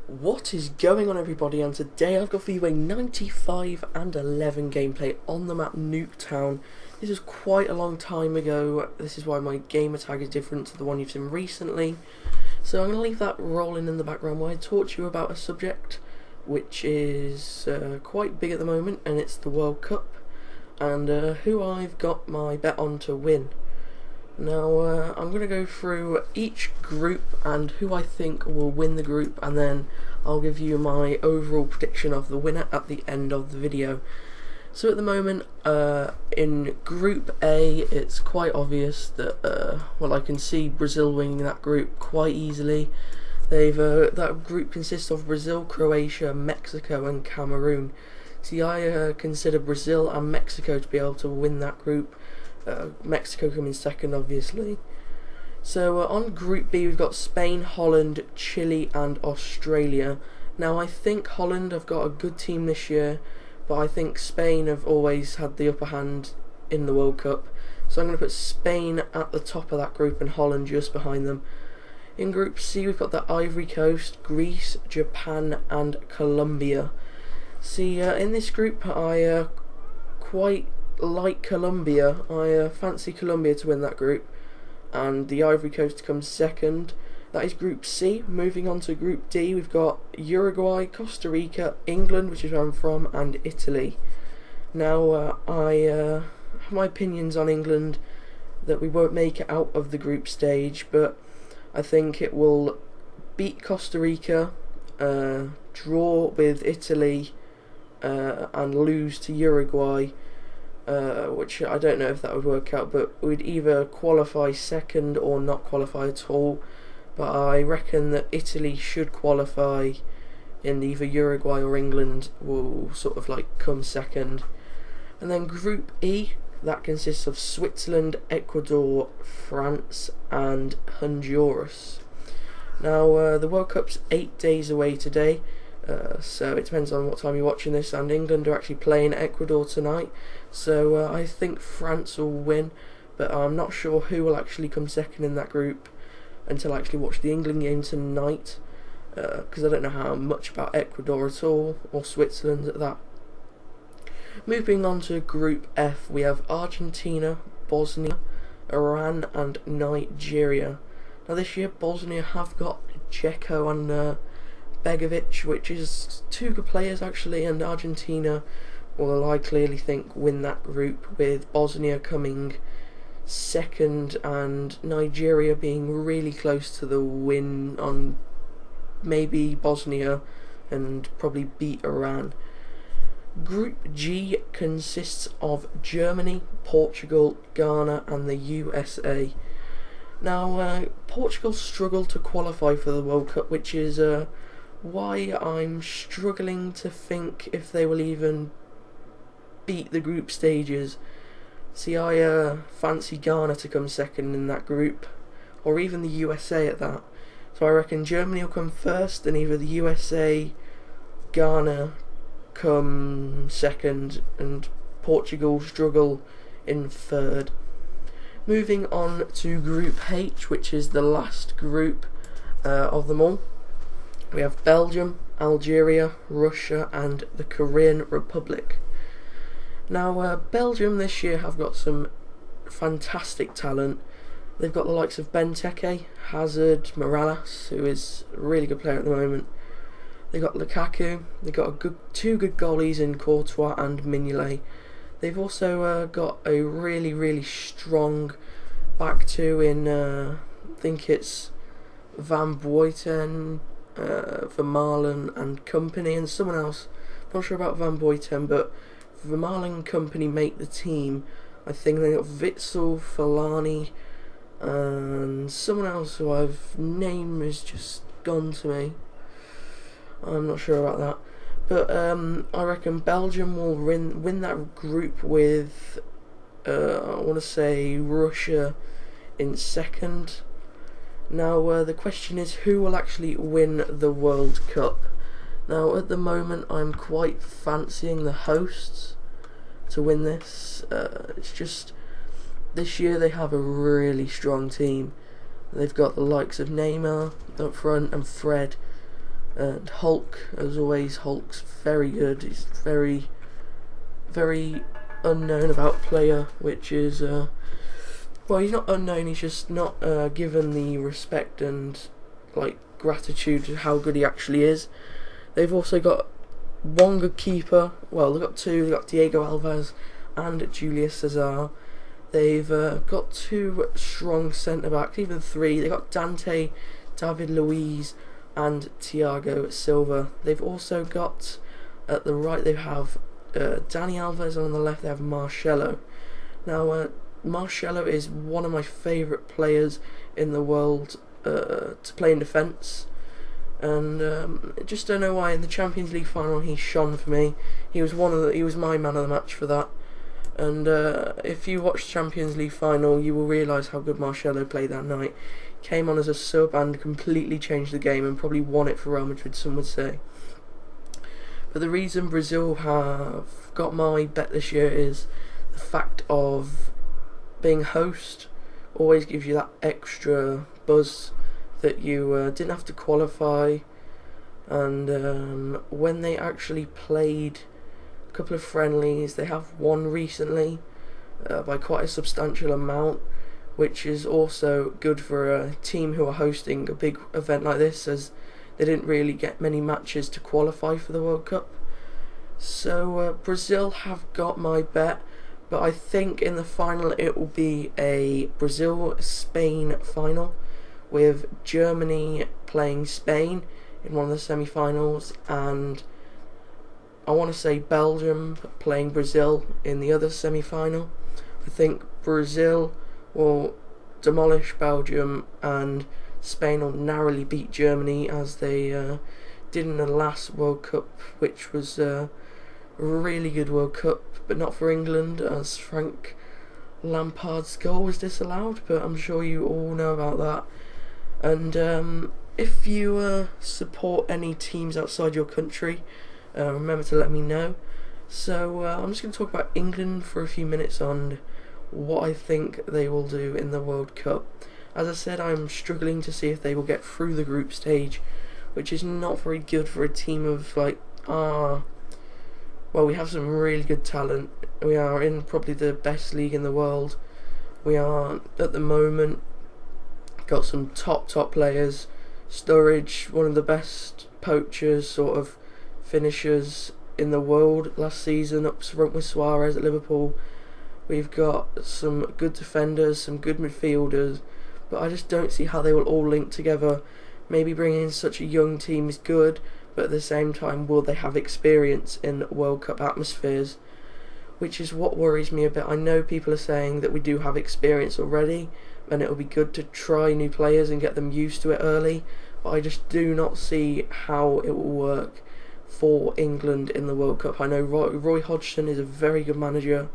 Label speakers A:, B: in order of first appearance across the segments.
A: What is going on, everybody? And today I've got for you a 95 and 11 gameplay on the map Nuketown. This is quite a long time ago. This is why my gamer tag is different to the one you've seen recently. So I'm going to leave that rolling in the background while I talk to you about a subject which is quite big at the moment, and it's the World Cup and who I've got my bet on to win. Now I'm going to go through each group and who I think will win the group, and then I'll give you my overall prediction of the winner at the end of the video. So at the moment, in Group A, it's quite obvious that, well, I can see Brazil winning that group quite easily. That group consists of Brazil, Croatia, Mexico and Cameroon. See, I consider Brazil and Mexico to be able to win that group. Mexico coming second, obviously. So on Group B, we've got Spain, Holland, Chile and Australia. Now I think Holland have got a good team this year, but I think Spain have always had the upper hand in the World Cup. So I'm going to put Spain at the top of that group and Holland just behind them. In Group C, we've got the Ivory Coast, Greece, Japan and Colombia. See, in this group I quite like Colombia. I fancy Colombia to win that group, and the Ivory Coast to come second. That is Group C. Moving on to Group D, we've got Uruguay, Costa Rica, England, which is where I'm from, and Italy. Now I have my opinions on England, that we won't make it out of the group stage, but I think it will beat Costa Rica, draw with Italy, and lose to Uruguay. Which I don't know if that would work out, but we'd either qualify second or not qualify at all. But I reckon that Italy should qualify, and either Uruguay or England will sort of like come second. And then Group E, that consists of Switzerland, Ecuador, France and Honduras. Now the World Cup's 8 days away today. So it depends on what time you're watching this, and England are actually playing Ecuador tonight, so I think France will win, but I'm not sure who will actually come second in that group until I actually watch the England game tonight, because I don't know how much about Ecuador at all, or Switzerland at that. Moving on to Group F, we have Argentina, Bosnia, Iran and Nigeria. Now this year Bosnia have got Dzeko and Begovic, which is two good players actually, and Argentina will, I clearly think, win that group, with Bosnia coming second and Nigeria being really close to the win on maybe Bosnia and probably beat Iran. Group G consists of Germany, Portugal, Ghana and the USA. Now Portugal struggled to qualify for the World Cup, which is why I'm struggling to think if they will even beat the group stages. See, I fancy Ghana to come second in that group, or even the USA at that. So I reckon Germany will come first, and either the USA, Ghana come second, and Portugal struggle in third. Moving on to Group H, which is the last group of them all. We have Belgium, Algeria, Russia and the Korean Republic. Now Belgium this year have got some fantastic talent. They've got the likes of Benteke, Hazard, Morales, who is a really good player at the moment. They've got Lukaku, they've got two good goalies in Courtois and Mignolet. They've also got a really strong back two in, I think it's Van Buiten, Vermaelen and company, and someone else. Not sure about Van Buiten, but Vermaelen and company make the team. I think they got Witsel, Fellaini, and someone else who name has just gone to me. I'm not sure about that, but I reckon Belgium will win that group with I want to say Russia in second. Now the question is, who will actually win the World Cup? Now at the moment I'm quite fancying the hosts to win this. It's just this year they have a really strong team. They've got the likes of Neymar up front and Fred. And Hulk, as always, Hulk's very good. He's very, very unknown about player, which is, well, he's not unknown, he's just not given the respect and, like, gratitude to how good he actually is. They've also got one good keeper. Well, they've got two. They've got Diego Alves and Julius Cesar. They've got two strong centre-backs, even three. They've got Dante, David Luiz and Thiago Silva. They've also got, at the right, they have Dani Alves, and on the left they have Marcelo. Now, Marcelo is one of my favourite players in the world to play in defence. And just don't know why in the Champions League final he shone for me. He was my man of the match for that. And if you watch the Champions League final, you will realise how good Marcelo played that night. Came on as a sub and completely changed the game and probably won it for Real Madrid, some would say. But the reason Brazil have got my bet this year is the fact of being host always gives you that extra buzz that you didn't have to qualify. And when they actually played a couple of friendlies, they have won recently by quite a substantial amount, which is also good for a team who are hosting a big event like this, as they didn't really get many matches to qualify for the World Cup. So Brazil have got my bet, but I think in the final it will be a Brazil-Spain final, with Germany playing Spain in one of the semi-finals, and I want to say Belgium playing Brazil in the other semi-final. I think Brazil will demolish Belgium and Spain will narrowly beat Germany, as they did in the last World Cup, which was a really good World Cup, but not for England, as Frank Lampard's goal was disallowed, but I'm sure you all know about that. And if you support any teams outside your country, remember to let me know. So I'm just going to talk about England for a few minutes on what I think they will do in the World Cup. As I said, I'm struggling to see if they will get through the group stage, which is not very good for a team of well, we have some really good talent. We are in probably the best league in the world. We are, at the moment, got some top players. Sturridge, one of the best poachers, sort of finishers in the world last season, up front with Suarez at Liverpool. We've got some good defenders, some good midfielders, but I just don't see how they will all link together. Maybe bringing in such a young team is good, but at the same time, will they have experience in World Cup atmospheres? Which is what worries me a bit. I know people are saying that we do have experience already, and it will be good to try new players and get them used to it early, but I just do not see how it will work for England in the World Cup. I know Roy Hodgson is a very good manager,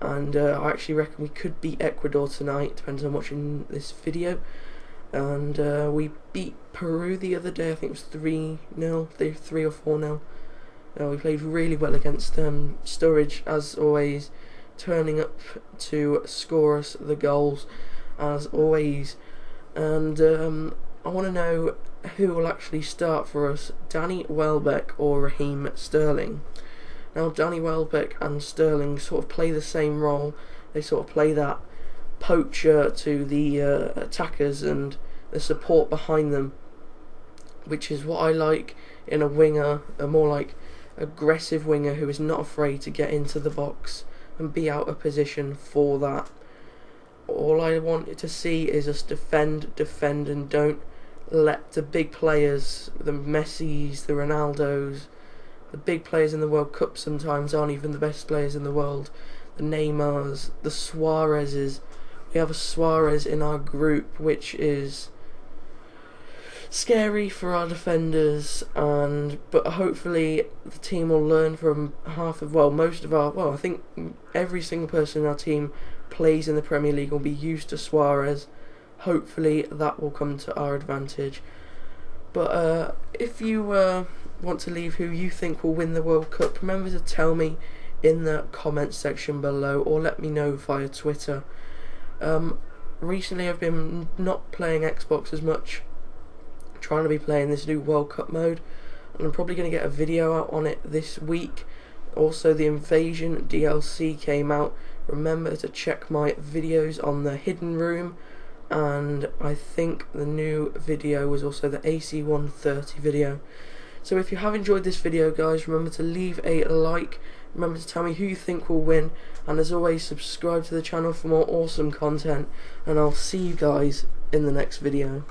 A: and I actually reckon we could beat Ecuador tonight, depends on watching this video. And we beat Peru the other day, I think it was 3-0, 3 or 4-0. We played really well against them. Sturridge, as always, turning up to score us the goals, as always. And I want to know who will actually start for us, Danny Welbeck or Raheem Sterling. Now, Danny Welbeck and Sterling sort of play the same role. They sort of play that poacher to the attackers and the support behind them, which is what I like in a winger, a more like aggressive winger who is not afraid to get into the box and be out of position for that. All I want to see is us defend, and don't let the big players, the Messis, the Ronaldos, the big players in the World Cup sometimes aren't even the best players in the world. The Neymars, the Suarezes. We have a Suarez in our group, which is scary for our defenders, but hopefully the team will learn from I think every single person in our team plays in the Premier League, will be used to Suarez. Hopefully that will come to our advantage. But if you want to leave who you think will win the World Cup, remember to tell me in the comments section below, or let me know via Twitter. Recently I've been not playing Xbox as much, trying to be playing this new World Cup mode, and I'm probably going to get a video out on it this week. Also, the Invasion DLC came out. Remember to check my videos on the Hidden Room, and I think the new video was also the AC-130 video. So if you have enjoyed this video, guys, remember to leave a like, remember to tell me who you think will win, and as always, subscribe to the channel for more awesome content, and I'll see you guys in the next video.